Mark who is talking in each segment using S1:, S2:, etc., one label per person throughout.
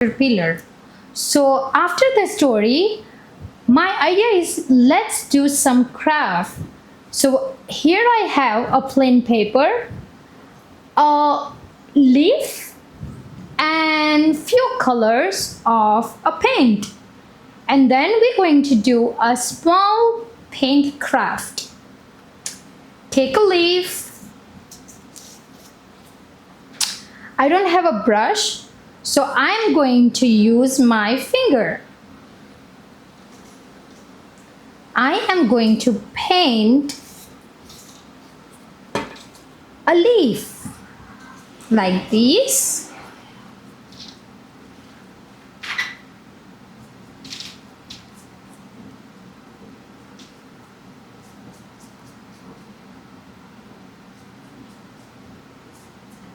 S1: caterpillar. So after the story, my idea is let's do some craft. So here I have a plain paper, a leaf, and few colors of a paint. And then we're going to do a small paint craft. Take a leaf. I don't have a brush, so I'm going to use my finger. I am going to paint a leaf like this.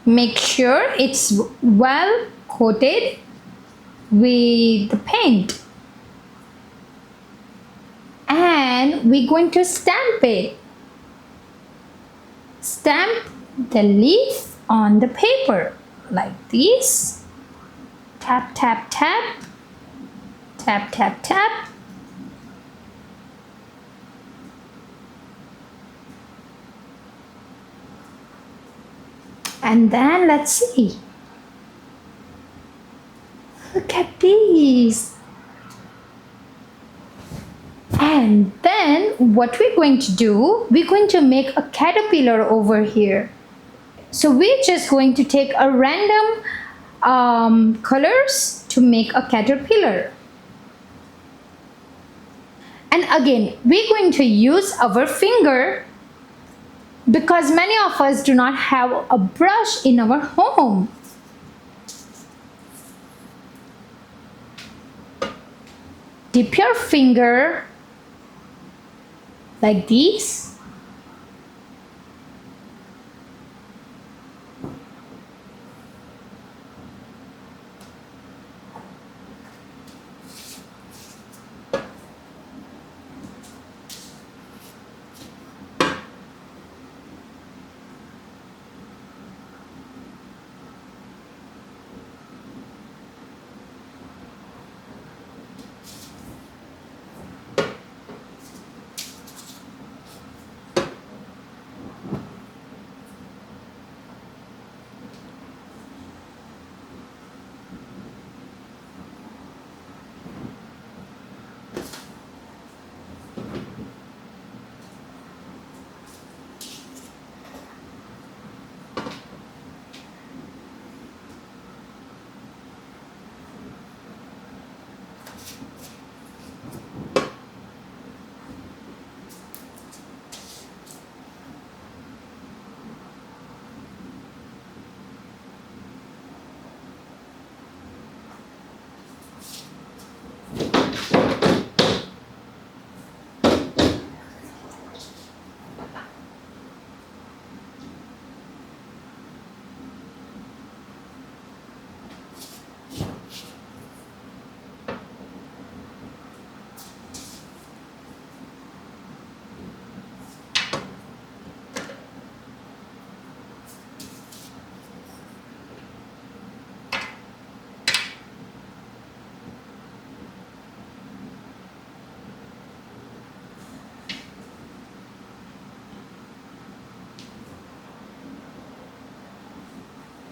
S1: Make sure it's well coated with the paint. And we're going to stamp it. Stamp the leaf on the paper like this. Tap, tap, tap. Tap, tap, tap. And then let's see. Look at these. And then what we're going to do, we're going to make a caterpillar over here. So we're just going to take a random colors to make a caterpillar. And again, we're going to use our finger because many of us do not have a brush in our home. Dip your finger like this.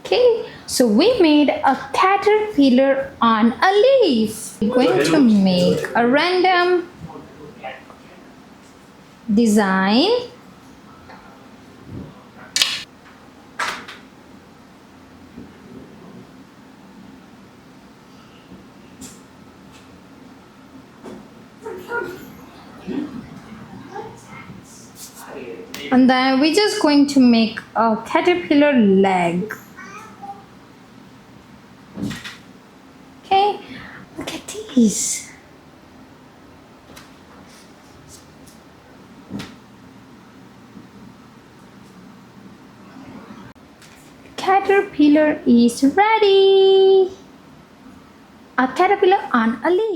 S1: Okay, so we made a caterpillar on a leaf. We're going to make a random design. And then we're just going to make a caterpillar leg. Okay, look at these. Caterpillar is ready. A caterpillar on a leaf.